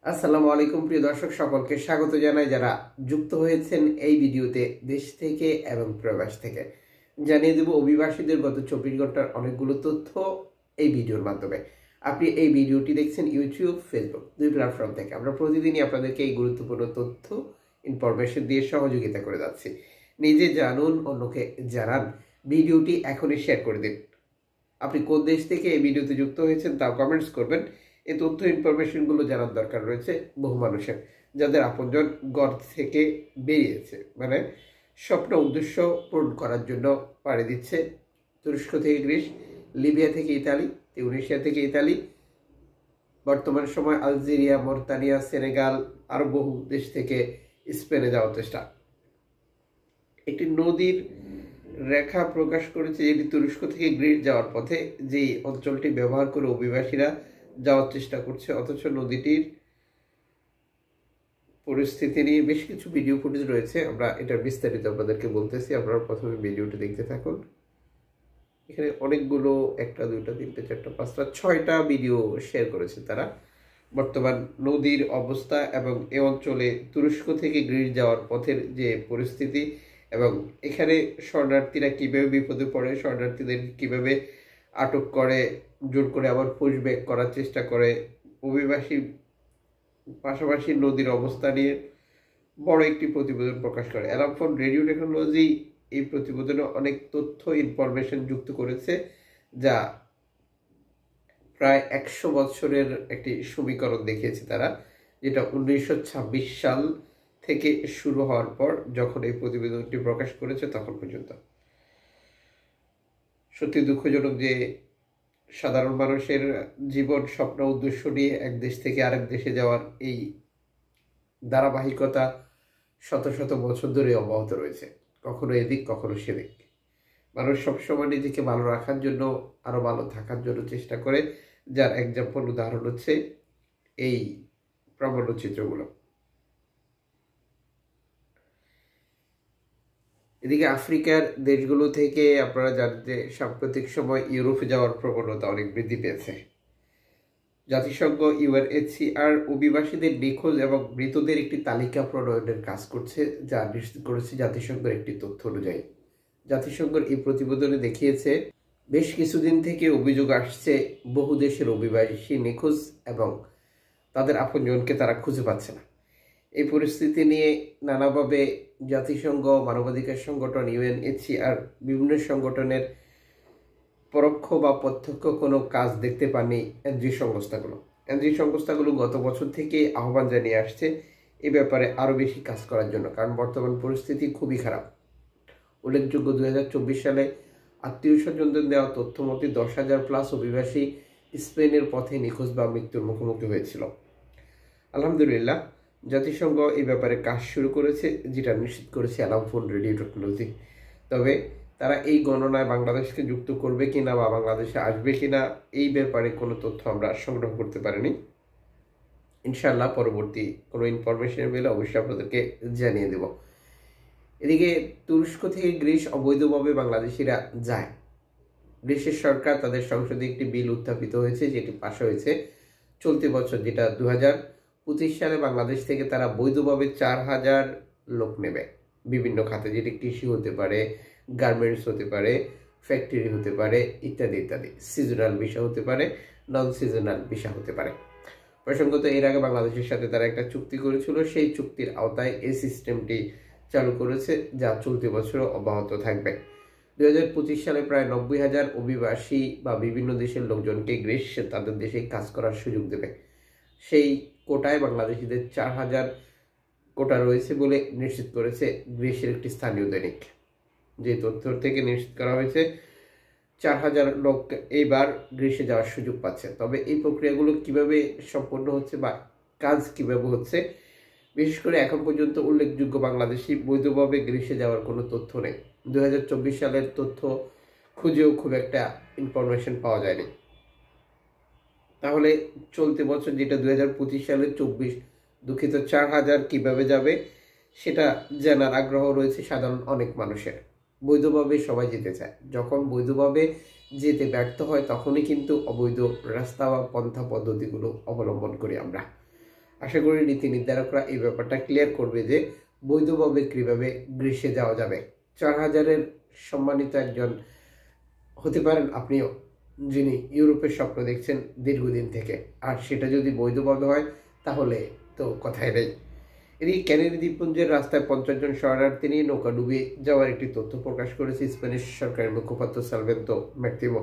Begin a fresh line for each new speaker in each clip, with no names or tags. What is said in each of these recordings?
আসসালামু আলাইকুম প্রিয় দর্শক, সকলকে স্বাগত জানাই যারা যুক্ত হয়েছেন এই ভিডিওতে দেশ থেকে এবং প্রবাস থেকে। জানিয়ে দেব অভিবাসীদের গত 24 ঘন্টার অনেকগুলো তথ্য এই ভিডিওর মাধ্যমে। আপনি এই ভিডিওটি দেখছেন ইউটিউব, ফেসবুক দুই প্ল্যাটফর্ম থেকে। আমরা প্রতিদিনই আপনাদেরকে এই গুরুত্বপূর্ণ তথ্য ইনফরমেশন দিয়ে সহযোগিতা করে যাচ্ছি। নিজে জানুন, অন্যকে জানান। ভিডিওটি এখনই শেয়ার করে দিন। আপনি কোন দেশ থেকে এই ভিডিওতে যুক্ত হয়েছেন তাও কমেন্টস করবেন। এই তথ্য ইনফরমেশনগুলো জানার দরকার রয়েছে বহু মানুষের, যাদের আপনজন ঘর থেকে বেরিয়েছে, মানে স্বপ্ন উদ্দেশ্য পূরণ করার জন্য পাড়ি দিচ্ছে তুরস্ক থেকে গ্রিস, লিবিয়া থেকে ইতালি, তিউনিসিয়া থেকে ইতালি, বর্তমান সময় আলজেরিয়া, মরতানিয়া, সেনেগাল, আরও বহু দেশ থেকে স্পেনে যাওয়ার চেষ্টা। একটি নদীর রেখা প্রকাশ করেছে যেটি তুরস্ক থেকে গ্রিস যাওয়ার পথে, যেই অঞ্চলটি ব্যবহার করে অভিবাসীরা যাওয়ার চেষ্টা করছে, অথচ নদীটির পরিস্থিতি নিয়ে বেশ কিছু ভিডিও ফুটেজ রয়েছে। আমরা এটার বিস্তারিত আপনাদেরকে বলতেছি, আপনারা প্রথমে ভিডিওটি দেখতে থাকুন। এখানে অনেকগুলো, একটা, দুইটা, তিনটা, চারটা, পাঁচটা, 6টা ভিডিও শেয়ার করেছে তারা। বর্তমান নদীর অবস্থা এবং এ অঞ্চলে তুরস্ক থেকে গ্রিস যাওয়ার পথের যে পরিস্থিতি, এবং এখানে শরণার্থীরা কীভাবে বিপদে পড়ে, শরণার্থীদের কীভাবে আটক করে, জোর করে আবার পুশব্যাক করার চেষ্টা করে, অভিবাসী পাশাপাশি নদীর অবস্থা নিয়ে বড় একটি প্রতিবেদন প্রকাশ করে। অ্যালার্ম ফর রেডিও টেকনোলজি এই প্রতিবেদনে অনেক তথ্য ইনফরমেশন যুক্ত করেছে, যা প্রায় 100 বছরের একটি সমীকরণ দেখিয়েছে তারা, যেটা 1926 সাল থেকে শুরু হওয়ার পর যখন এই প্রতিবেদনটি প্রকাশ করেছে তখন পর্যন্ত। সত্যি দুঃখজনক যে সাধারণ মানুষের জীবন, স্বপ্ন, উদ্দেশ্য নিয়ে এক দেশ থেকে আরেক দেশে যাওয়ার এই ধারাবাহিকতা শত শত বছর ধরে অব্যাহত রয়েছে, কখনো এদিক কখনো সেদিক। মানুষ সবসময় নিজেকে ভালো রাখার জন্য, আরো ভালো থাকার জন্য চেষ্টা করে, যার এক্সাম্পল, উদাহরণ হচ্ছে এই প্রামাণ্যচিত্রগুলো। এদিকে আফ্রিকার দেশগুলো থেকে আপনারা জানেন যে সাম্প্রতিক সময় ইউরোপে যাওয়ার প্রবণতা অনেক বৃদ্ধি পেয়েছে। জাতিসংঘ UNHCR অভিবাসীদের নিখোঁজ এবং মৃতদের একটি তালিকা প্রণয়নের কাজ করছে, যা নিশ্চিত করেছে জাতিসংঘের একটি তথ্য অনুযায়ী। জাতিসংঘের এই প্রতিবেদনে দেখিয়েছে বেশ কিছুদিন থেকে অভিযোগ আসছে বহু দেশের অভিবাসী নিখোঁজ এবং তাদের আপনজনকে তারা খুঁজে পাচ্ছে না। এই পরিস্থিতি নিয়ে নানাভাবে জাতিসংঘ, মানবাধিকার সংগঠন, UNHCR, বিভিন্ন সংগঠনের পরোক্ষ বা প্রত্যক্ষ কোনো কাজ দেখতে পাননি এনজিও সংস্থাগুলো। এনজিও সংস্থাগুলো গত বছর থেকে আহ্বান জানিয়ে আসছে এ ব্যাপারে আরও বেশি কাজ করার জন্য, কারণ বর্তমান পরিস্থিতি খুবই খারাপ। উল্লেখযোগ্য 2024 সালে আত্মীয় স্বজনদের দেওয়া তথ্য মতে 10,000+ অভিবাসী স্পেনের পথে নিখোঁজ বা মৃত্যুর মুখোমুখি হয়েছিল। আলহামদুলিল্লাহ, জাতিসংঘ এই ব্যাপারে কাজ শুরু করেছে, যেটা নিশ্চিত করেছে অ্যালার্ম ফর রেডিও টেকনোলজি। তবে তারা এই গণনায় বাংলাদেশকে যুক্ত করবে কিনা বা বাংলাদেশে আসবে কিনা এই ব্যাপারে কোনো তথ্য আমরা সংগ্রহ করতে পারিনি। ইনশাআল্লাহ পরবর্তী কোনো ইনফরমেশন পেলে অবশ্যই আপনাদেরকে জানিয়ে দেব। এদিকে তুরস্ক থেকে গ্রিস অবৈধভাবে বাংলাদেশিরা যায়। গ্রিসের সরকার, তাদের সংসদে একটি বিল উত্থাপিত হয়েছে, যেটি পাশ হয়েছে চলতি বছর, যেটা 2025 সালে বাংলাদেশ থেকে তারা বৈধভাবে 4,000 লোক নেবে বিভিন্ন খাতে, যেটি কৃষি হতে পারে, গার্মেন্টস হতে পারে, ফ্যাক্টরি হতে পারে, ইত্যাদি ইত্যাদি। সিজনাল ভিসা হতে পারে, নন সিজনাল ভিসা হতে পারে। প্রসঙ্গত, এর আগে বাংলাদেশের সাথে তারা একটা চুক্তি করেছিল, সেই চুক্তির আওতায় এই সিস্টেমটি চালু করেছে, যা চলতি বছরও অব্যাহত থাকবে। 2025 সালে প্রায় 90,000 অভিবাসী বা বিভিন্ন দেশের লোকজনকে গ্রিস তাদের দেশে কাজ করার সুযোগ দেবে। সেই কোটায় বাংলাদেশিদের 4,000 কোটা রয়েছে বলে নিশ্চিত করেছে গ্রিসের একটি স্থানীয় দৈনিক। যে তথ্য থেকে নিশ্চিত করা হয়েছে 4,000 লোক এইবার গ্রিসে যাওয়ার সুযোগ পাচ্ছে। তবে এই প্রক্রিয়াগুলো কিভাবে সম্পন্ন হচ্ছে বা কাজ কিভাবে হচ্ছে, বিশেষ করে এখন পর্যন্ত উল্লেখযোগ্য বাংলাদেশি বৈধভাবে গ্রিসে যাওয়ার কোনো তথ্য নেই। 2024 সালের তথ্য খুঁজেও খুব একটা ইনফরমেশন পাওয়া যায়নি। তাহলে চলতি বছর, যেটা 2025 সালের 4,000 কিভাবে যাবে সেটা জানার আগ্রহ রয়েছে সাধারণ অনেক মানুষের। বৈধভাবে সবাই যেতে চায়, যখন বৈধভাবে যেতে ব্যর্থ হয় তখনই কিন্তু অবৈধ রাস্তা বা পন্থা পদ্ধতিগুলো অবলম্বন করি আমরা। আশা করি নীতি নির্ধারকরা এই ব্যাপারটা ক্লিয়ার করবে যে বৈধভাবে কীভাবে গ্রীষ্মে যাওয়া যাবে। 4000-এর সম্মানিত একজন হতে পারেন আপনিও, যিনি ইউরোপের স্বপ্ন দেখছেন দীর্ঘদিন থেকে, আর সেটা যদি বৈধভাবে হয় তাহলে তো কথাই নেই। এদিকে ক্যানারি দ্বীপপুঞ্জের রাস্তায় 50 জন শরণার্থী নিয়ে নৌকা ডুবে যাওয়ার একটি তথ্য প্রকাশ করেছে স্প্যানিশ সরকারের মুখপাত্র সালভেন্তো মার্তিনো।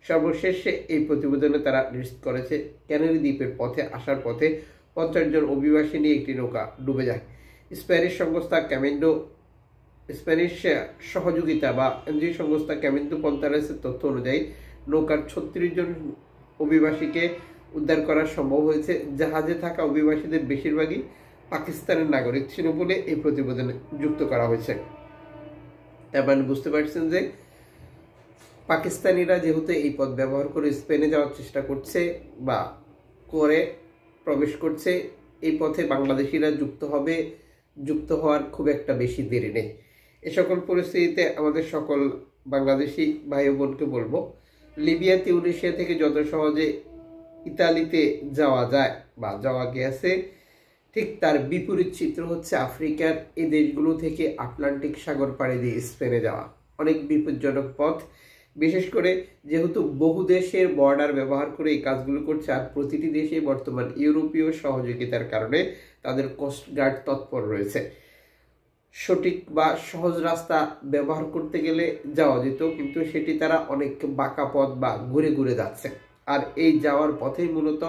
সর্বশেষে এই প্রতিবেদনে তারা নিশ্চিত করেছে ক্যানারি দ্বীপের পথে আসার পথে 50 জন অভিবাসী নিয়ে একটি নৌকা ডুবে যায়। স্প্যানিশ সহযোগিতা বা এনজিও সংস্থা ক্যামিন্দো পন্তারেসের তথ্য অনুযায়ী নৌকার 36 জন অভিবাসীকে উদ্ধার করা সম্ভব হয়েছে। জাহাজে থাকা অভিবাসীদের বেশিরভাগই পাকিস্তানের নাগরিক ছিল বলে এই প্রতিবেদনে যুক্ত করা হয়েছে। এবার বুঝতে পারছেন যে পাকিস্তানিরা যেহেতু এই পথ ব্যবহার করে স্পেনে যাওয়ার চেষ্টা করছে বা করে প্রবেশ করছে, এই পথে বাংলাদেশিরা যুক্ত হওয়ার খুব একটা বেশি দেরি নেই। এ সকল পরিস্থিতিতে আমাদের সকল বাংলাদেশি ভাই বোনকে বলবো, লিবিয়া তিউনিসিয়া থেকে যত সহজে ইতালিতে যাওয়া যায় বা যাওয়া গেছে, ঠিক তার বিপরীত চিত্র হচ্ছে আফ্রিকার এই দেশগুলো থেকে আটলান্টিক সাগর পাড়ি দিয়ে স্পেনে যাওয়া। অনেক বিপজ্জনক পথ, বিশেষ করে যেহেতু বহু দেশের বর্ডার ব্যবহার করে এই কাজগুলো করছে, আর প্রতিটি দেশে বর্তমান ইউরোপীয় সহযোগিতার কারণে তাদের কোস্টগার্ড তৎপর রয়েছে। সঠিক বা সহজ রাস্তা ব্যবহার করতে গেলে যাওয়া যেত, কিন্তু সেটি তারা অনেক বাঁকা পথ বা ঘুরে ঘুরে যাচ্ছে। আর এই যাওয়ার পথেই মূলত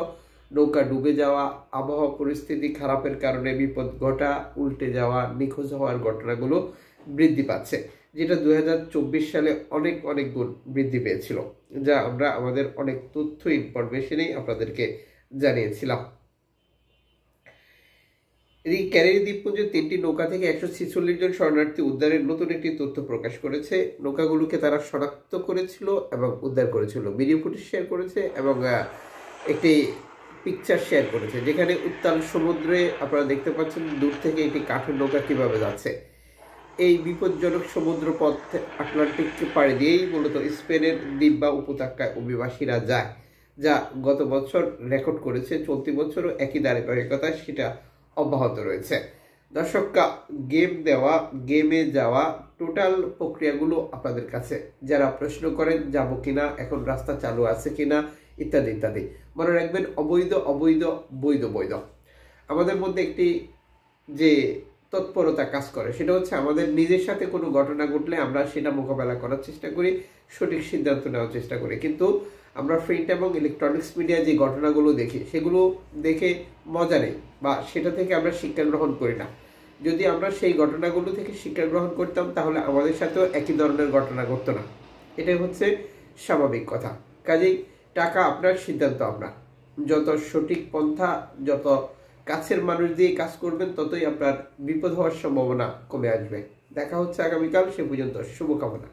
নৌকা ডুবে যাওয়া, আবহাওয়া পরিস্থিতি খারাপের কারণে বিপদ ঘটা, উল্টে যাওয়া, নিখোঁজ হওয়ার ঘটনাগুলো বৃদ্ধি পাচ্ছে, যেটা 2024 সালে অনেক গুণ বৃদ্ধি পেয়েছিল, যা আমরা আমাদের অনেক তথ্য ইনফরমেশনেই আপনাদেরকে জানিয়েছিলাম। এদিকে ক্যানারি দ্বীপপুঞ্জের 3টি নৌকা থেকে 146 জন শরণার্থী উদ্ধারের নতুন একটি তথ্য প্রকাশ করেছে। নৌকাগুলোকে তারা শনাক্ত করেছিল এবং উদ্ধার করেছিল, ভিডিও ফুটেজ শেয়ার করেছে এবং একটি পিকচার শেয়ার করেছে, যেখানে উত্তাল সমুদ্রে আপনারা দেখতে পাচ্ছেন দূর থেকে একটি কাঠের নৌকা কিভাবে যাচ্ছে। এই বিপজ্জনক সমুদ্র পথ আটলান্টিককে পাড়ি দিয়েই মূলত স্পেনের দ্বীপ বা উপত্যকায় অভিবাসীরা যায়, যা গত বছর রেকর্ড করেছে। চলতি বছরও একই ধারাবাহিকতা সেটা অব্যাহত রয়েছে। দর্শকরা, গেমে যাওয়া টোটাল প্রক্রিয়াগুলো আপনাদের কাছে, যারা প্রশ্ন করেন যাব কিনা, এখন রাস্তা চালু আছে কিনা, ইত্যাদি ইত্যাদি, মনে রাখবেন অবৈধ অবৈধ, বৈধ বৈধ। আমাদের মধ্যে একটি যে তৎপরতা কাজ করে, সেটা হচ্ছে আমাদের নিজের সাথে কোনো ঘটনা ঘটলে আমরা সেটা মোকাবেলা করার চেষ্টা করি, সঠিক সিদ্ধান্ত নেওয়ার চেষ্টা করি। কিন্তু আমরা প্রিন্ট এবং ইলেকট্রনিক্স মিডিয়া যে ঘটনাগুলো দেখি, সেগুলো দেখে মজা নেই বা সেটা থেকে আমরা শিক্ষা গ্রহণ করি না। যদি আমরা সেই ঘটনাগুলো থেকে শিক্ষা গ্রহণ করতাম, তাহলে আমাদের সাথেও একই ধরনের ঘটনা ঘটতো না। এটাই হচ্ছে স্বাভাবিক কথা। কাজেই টাকা আপনার, সিদ্ধান্ত আপনার। যত সঠিক পন্থা, যত কাছের মানুষ দিয়ে কাজ করবেন, ততই আপনার বিপদ হওয়ার সম্ভাবনা কমে আসবে। দেখা হচ্ছে আগামীকাল, সে পর্যন্ত শুভকামনা।